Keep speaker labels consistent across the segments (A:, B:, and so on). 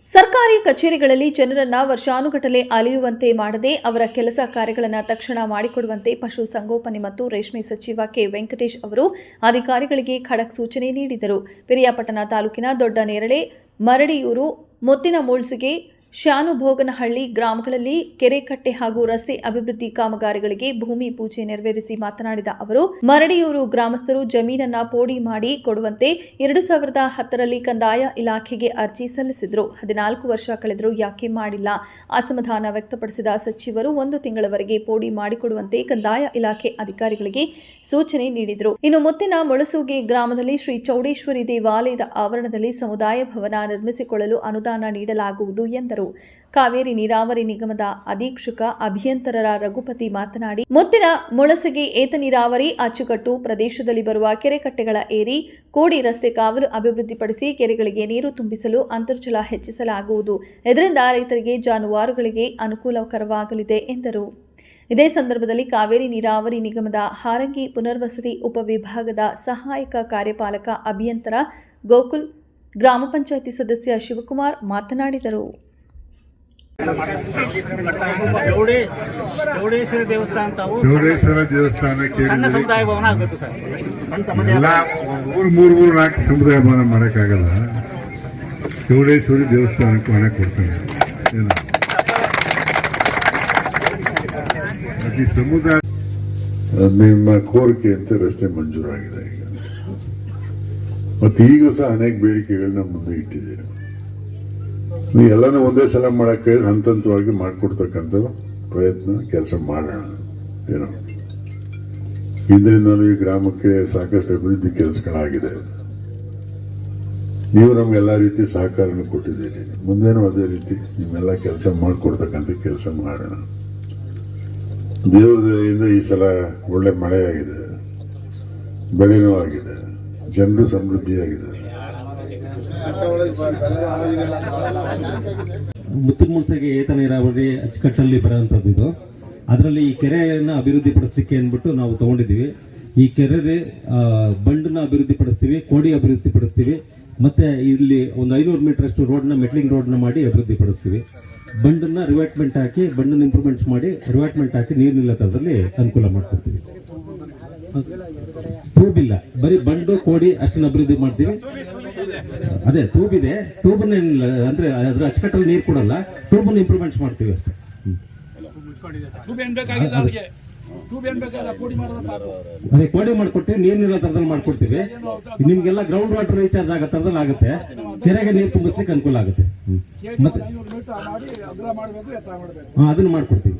A: ಸರ್ಕಾರಿ ಕಚೇರಿಗಳಲ್ಲಿ ಜನರನ್ನ ವರ್ಷಾನುಗಟ್ಟಲೆ ಅಲೆಯುವಂತೆ ಮಾಡದೆ ಅವರ ಕೆಲಸ ಕಾರ್ಯಗಳನ್ನು ತಕ್ಷಣ ಮಾಡಿಕೊಡುವಂತೆ ಪಶು ಸಂಗೋಪನೆ ಮತ್ತು ರೇಷ್ಮೆ ಸಚಿವ ಕೆ ವೆಂಕಟೇಶ್ ಅವರು ಅಧಿಕಾರಿಗಳಿಗೆ ಖಡಕ್ ಸೂಚನೆ ನೀಡಿದರು. ಪಿರಿಯಾಪಟ್ಟಣ ತಾಲೂಕಿನ ದೊಡ್ಡ ನೇರಳೆ, ಮರಡಿಯೂರು, ಮುತ್ತಿನಮೂಳ್ಸಿಗೆ, ಶಾನುಭೋಗನಹಳ್ಳಿ ಗ್ರಾಮಗಳಲ್ಲಿ ಕೆರೆ ಕಟ್ಟೆ ಹಾಗೂ ರಸ್ತೆ ಅಭಿವೃದ್ಧಿ ಕಾಮಗಾರಿಗಳಿಗೆ ಭೂಮಿ ಪೂಜೆ ನೆರವೇರಿಸಿ ಮಾತನಾಡಿದ ಅವರು, ಮರಡಿಯೂರು ಗ್ರಾಮಸ್ಥರು ಜಮೀನನ್ನ ಪೋಡಿ ಮಾಡಿ ಕೊಡುವಂತೆ 2010ರಲ್ಲಿ ಕಂದಾಯ ಇಲಾಖೆಗೆ ಅರ್ಜಿ ಸಲ್ಲಿಸಿದ್ರು. 14 ವರ್ಷ ಕಳೆದರೂ ಯಾಕೆ ಮಾಡಿಲ್ಲ? ಅಸಮಾಧಾನ ವ್ಯಕ್ತಪಡಿಸಿದ ಸಚಿವರು 1 ತಿಂಗಳವರೆಗೆ ಪೋಡಿ ಮಾಡಿಕೊಡುವಂತೆ ಕಂದಾಯ ಇಲಾಖೆ ಅಧಿಕಾರಿಗಳಿಗೆ ಸೂಚನೆ ನೀಡಿದರು. ಇನ್ನು ಮುತ್ತಿನ ಮುಳಸುಗೆ ಗ್ರಾಮದಲ್ಲಿ ಶ್ರೀ ಚೌಡೇಶ್ವರಿ ದೇವಾಲಯದ ಆವರಣದಲ್ಲಿ ಸಮುದಾಯ ಭವನ ನಿರ್ಮಿಸಿಕೊಳ್ಳಲು ಅನುದಾನ ನೀಡಲಾಗುವುದು ಎಂದರು. ಕಾವೇರಿ ನೀರಾವರಿ ನಿಗಮದ ಅಧೀಕ್ಷಕ ಅಭಿಯಂತರರ ರಘುಪತಿ ಮಾತನಾಡಿ, ಮುತ್ತಿನ ಮುಳಸಗಿ ಏತ ನೀರಾವರಿ ಅಚ್ಚುಕಟ್ಟು ಪ್ರದೇಶದಲ್ಲಿ ಬರುವ ಕೆರೆಕಟ್ಟೆಗಳ ಏರಿ ಕೋಡಿ ರಸ್ತೆ ಕಾವಲು ಅಭಿವೃದ್ಧಿಪಡಿಸಿ ಕೆರೆಗಳಿಗೆ ನೀರು ತುಂಬಿಸಲು ಅಂತರ್ಜಲ ಹೆಚ್ಚಿಸಲಾಗುವುದು. ಇದರಿಂದ ರೈತರಿಗೆ ಜಾನುವಾರುಗಳಿಗೆ ಅನುಕೂಲಕರವಾಗಲಿದೆ ಎಂದರು. ಇದೇ ಸಂದರ್ಭದಲ್ಲಿ ಕಾವೇರಿ ನೀರಾವರಿ ನಿಗಮದ ಹಾರಂಗಿ ಪುನರ್ವಸತಿ ಉಪವಿಭಾಗದ ಸಹಾಯಕ ಕಾರ್ಯಪಾಲಕ ಅಭಿಯಂತರ ಗೋಕುಲ್, ಗ್ರಾಮ ಪಂಚಾಯಿತಿ ಸದಸ್ಯ ಶಿವಕುಮಾರ್ ಮಾತನಾಡಿದರು.
B: ಚೌಡೇಶ್ವರ ದೇವಸ್ಥಾನಕ್ಕೆ
C: ಸಣ್ಣ ಸಮುದಾಯ ಭವನ ಆಗುತ್ತೆ ಸರ್. ಎಲ್ಲ 3-4 ಸಮುದಾಯ ಭವನ ಮಾಡೋಕ್ಕಾಗಲ್ಲ. ಚೌಡೇಶ್ವರಿ ದೇವಸ್ಥಾನಕ್ಕೆ ಹಣ ಕೊಡ್ತಾರೆ. ಅತಿ ಸಮುದಾಯ ನಿಮ್ಮ ಕೋರಿಕೆಯಂತೆ ರಸ್ತೆ ಮಂಜೂರಾಗಿದೆ ಈಗ. ಮತ್ತೆ ಈಗೂ ಸಹ ಅನೇಕ ಬೇಡಿಕೆಗಳನ್ನ ಮುಂದೆ ಇಟ್ಟಿದ್ದೀರಿ. ನೀವು ಎಲ್ಲನೂ ಒಂದೇ ಸಲ ಮಾಡೋಕ್ಕೆ ಹಂತವಾಗಿ ಮಾಡಿಕೊಡ್ತಕ್ಕಂಥ ಪ್ರಯತ್ನ ಕೆಲಸ ಮಾಡೋಣ. ಏನೋ ಇದರಿಂದಲೂ ಈ ಗ್ರಾಮಕ್ಕೆ ಸಾಕಷ್ಟು ಅಭಿವೃದ್ಧಿ ಕೆಲಸಗಳಾಗಿದೆ. ನೀವು ನಮ್ಗೆಲ್ಲ ರೀತಿ ಸಹಕಾರನ ಕೊಟ್ಟಿದ್ದೀರಿ. ಮುಂದೇನೂ ಅದೇ ರೀತಿ ನಿಮ್ಮೆಲ್ಲ ಕೆಲಸ ಮಾಡಿಕೊಡ್ತಕ್ಕಂಥ ಕೆಲಸ ಮಾಡೋಣ. ದೇವರ ದಯೆಯಿಂದ ಈ ಸಲ ಒಳ್ಳೆ ಮಳೆಯಾಗಿದೆ, ಬೆಳೆನೂ ಆಗಿದೆ, ಜನರು ಸಮೃದ್ಧಿಯಾಗಿದೆ.
D: ಮುತ್ತಿನಮೂಳ್ಸಿಗೆ ಏತ ನೀರಾವರಿ ಅಚ್ಚುಕಟ್ಟಲ್ಲಿ ಬರುವಂಥದ್ದು ಇದು. ಅದರಲ್ಲಿ ಈ ಕೆರೆಯನ್ನು ಅಭಿವೃದ್ಧಿ ಪಡಿಸಲಿಕ್ಕೆ ಅಂದ್ಬಿಟ್ಟು ನಾವು ತಗೊಂಡಿದ್ದೀವಿ. ಈ ಕೆರೆ ಬಂಡನ್ನ ಅಭಿವೃದ್ಧಿ ಪಡಿಸ್ತೀವಿ, ಕೋಡಿ ಅಭಿವೃದ್ಧಿ ಪಡಿಸ್ತೀವಿ, ಮತ್ತೆ ಇಲ್ಲಿ ಒಂದು 500 ಮೀಟರ್ ಅಷ್ಟು ರೋಡ್ನ ಮೆಟ್ಲಿಂಗ್ ರೋಡ್ನ ಮಾಡಿ ಅಭಿವೃದ್ಧಿ ಪಡಿಸ್ತೀವಿ. ಬಂಡನ್ನ ರಿವೈಟ್ಮೆಂಟ್ ಹಾಕಿ, ಬಂಡನ್ನ ಇಂಪ್ರೂವ್ಮೆಂಟ್ಸ್ ಮಾಡಿ ರಿವೈಟ್ಮೆಂಟ್ ಹಾಕಿ ನೀರು ನಿಲ್ಲತದಲ್ಲಿ ಅನುಕೂಲ ಮಾಡ್ಕೊಡ್ತೀವಿ. ತೂಬಿಲ್ಲ, ಬರೀ ಬಂಡು ಕೋಡಿ ಅಷ್ಟನ್ನ ಅಭಿವೃದ್ಧಿ ಮಾಡ್ತೀವಿ. ಅದೇ ತೂಬಿದೆ, ತೂಬನ್ನ ಅಂದ್ರೆ ಅದ್ರ ಅಚ್ಚುಕಟ್ಟಲ್ಲಿ ನೀರು ಕೊಡಲ್ಲ, ತೂಬನ್ನ ಇಂಪ್ರೂವ್ಮೆಂಟ್ಸ್ ಮಾಡ್ತೀವಿ ಅಷ್ಟೇ. ಅದೇ ಕೋಡಿ ಮಾಡ್ಕೊಡ್ತೀವಿ, ನೀರು ನಿಲ್ಲೋ ತರದಲ್ಲಿ ಮಾಡ್ಕೊಡ್ತೀವಿ. ನಿಮ್ಗೆಲ್ಲ ಗ್ರೌಂಡ್ ವಾಟರ್ ರೀಚಾರ್ಜ್ ಆಗೋ ತರದಲ್ಲಿ ಆಗುತ್ತೆ, ಕೆರೆಗೆ ನೀರು ತುಂಬಿಸ್ಲಿಕ್ಕೆ ಅನುಕೂಲ ಆಗುತ್ತೆ. ಮತ್ತೆ ಅದನ್ನ ಮಾಡ್ಕೊಡ್ತೀವಿ.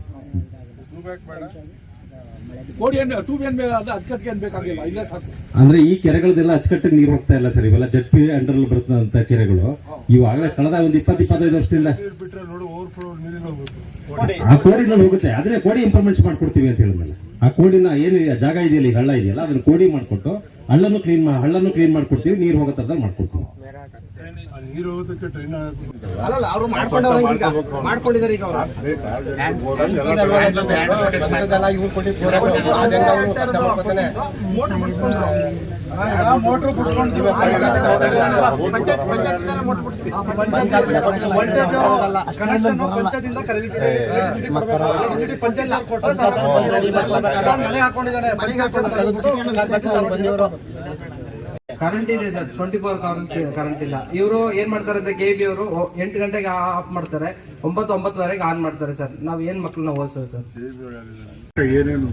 D: ಅಂದ್ರೆ ಈ ಕೆರೆಗಳದೆಲ್ಲ ಅಚ್ಚುಕಟ್ಟಿಗೆ ನೀರು ಹೋಗ್ತಾ ಇಲ್ಲ ಸರ್. ಇವೆಲ್ಲ ಜಡ್ಪಿ ಅಂಡರ್ ಬರ್ತಂತ ಕೆರೆಗಳು ಇವಾಗಲೇ ಕಳೆದ ಒಂದು 20-25 ವರ್ಷದಿಂದ ಆ ಕೋಡಿನಲ್ಲಿ ಹೋಗುತ್ತೆ. ಆದ್ರೆ ಕೋಡಿ ಇಂಪ್ರೂವ್ಮೆಂಟ್ಸ್ ಮಾಡ್ಕೊಡ್ತೀವಿ ಅಂತ ಹೇಳಿದ್ಮೇಲೆ ಆ ಕೋಡಿನ ಏನು ಜಾಗ ಇದೆಯಲ್ಲ, ಈ ಹಳ್ಳ ಇದೆಯಲ್ಲ, ಅದನ್ನ ಕೋಡಿ ಮಾಡ್ಕೊಟ್ಟು ಹಳ್ಳನ್ನು ಕ್ಲೀನ್ ಮಾಡ್ಕೊಡ್ತೀವಿ. ನೀರು ಹೋಗೋ ತರದಲ್ಲಿ ಮಾಡ್ಕೊಡ್ತೀವಿ.
C: ನೀರು ಹೋಗೋದಕ್ಕೆ ಟ್ರೈನ್
B: ಅಲ್ಲ, ಅವರು ಮಾಡ್ಕೊಂಡಿದ್ದಾರೆ. ಈಗ ಮೋಟ್ರು ಬಿಡ್ಕೊಂಡು
E: ಕರೆಂಟ್ ಇದೆ ಸರ್, 24 ಅವರ್ಸ್ ಕರೆಂಟ್ ಇಲ್ಲ. ಇವರು ಏನ್ ಮಾಡ್ತಾರೆ ಅಂದ್ರೆ ಕೆಬಿ ಅವರು 8 ಗಂಟೆಗೆ ಆಫ್ ಮಾಡ್ತಾರೆ, 9-9ವರೆಗೆ ಆನ್ ಮಾಡ್ತಾರೆ ಸರ್. ನಾವ್ ಏನ್ ಮಕ್ಕಳನ್ನ ಓದಿಸೋದು ಸರ್?
C: ಏನೇನು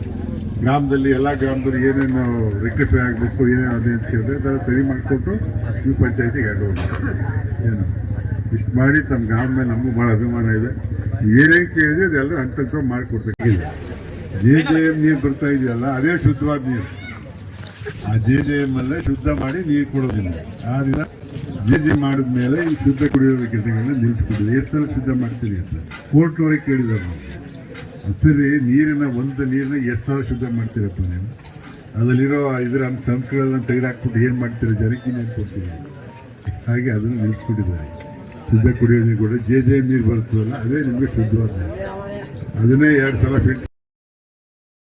C: ಗ್ರಾಮದಲ್ಲಿ ಎಲ್ಲ ಗ್ರಾಮದಲ್ಲಿ ಏನೇನು ರೆಕ್ಟಿಫೈ ಆಗಬೇಕು, ಏನೇನು ಅದೇ ಅಂತ ಕೇಳಿದ್ರೆ ಅದೆಲ್ಲ ಸರಿ ಮಾಡಿಕೊಟ್ಟು ಈ ಪಂಚಾಯತಿಗೆ ಆಗೋದು. ಏನು ಇಷ್ಟು ಮಾಡಿ ತಮ್ಮ ಗ್ರಾಮ ಮೇಲೆ ನಮಗೂ ಭಾಳ ಅಭಿಮಾನ ಇದೆ. ಏನೇನು ಕೇಳಿದ್ರೆ ಅದೆಲ್ಲ ಹಂತ ಮಾಡಿಕೊಡ್ಬೇಕಿಲ್ಲ. JJM ನೀರು ಬರ್ತಾ ಇದೆಯಲ್ಲ, ಅದೇ ಶುದ್ಧವಾದ ನೀರು. ಆ JJM ಅಲ್ಲೇ ಶುದ್ಧ ಮಾಡಿ ನೀರು ಕೊಡೋದಿಲ್ಲ. ಆದ್ರಿಂದ JJM ಮಾಡಿದ್ಮೇಲೆ ಈ ಶುದ್ಧ ಕುಡಿಯೋ ಘಟನೆಗಳನ್ನ ನಿಲ್ಲಿಸ್ಬಿಟ್ಟಿದೆ. ಎಷ್ಟು ಸಲ ಶುದ್ಧ ಮಾಡ್ತೀರಿ ಅಂತ ಕೋರ್ಟ್ನವರೆಗೆ ಕೇಳಿದ್ದಾರೆ ನಾವು. ಸರಿ, ಒಂದು ನೀರನ್ನ ಎಷ್ಟು ಸಲ ಶುದ್ಧ ಮಾಡ್ತೀರಪ್ಪ ನೀವು? ಅದರಲ್ಲಿರೋ ಇದರ ಸಂಸ್ಥೆಗಳನ್ನ ತೆಗೆದಾಕ್ಬಿಟ್ಟು ಏನು ಮಾಡ್ತೀರಿ? ಜನಕ್ಕೆ ಇನ್ನೇನು ಕೊಡ್ತೀರಿ? ಹಾಗೆ ಅದನ್ನು ನಿಲ್ಲಿಸ್ಬಿಟ್ಟಿದ್ದಾರೆ. ಶುದ್ಧ ಕುಡಿಯೋ ನೀರು ಕೂಡ JJM ನೀರು ಬರ್ತದಲ್ಲ, ಅದೇ ನಿಮಗೆ ಶುದ್ಧವಾದ ನೀರು. ಅದನ್ನೇ 2 ಸಲ ಫಿಲ್ಟರ್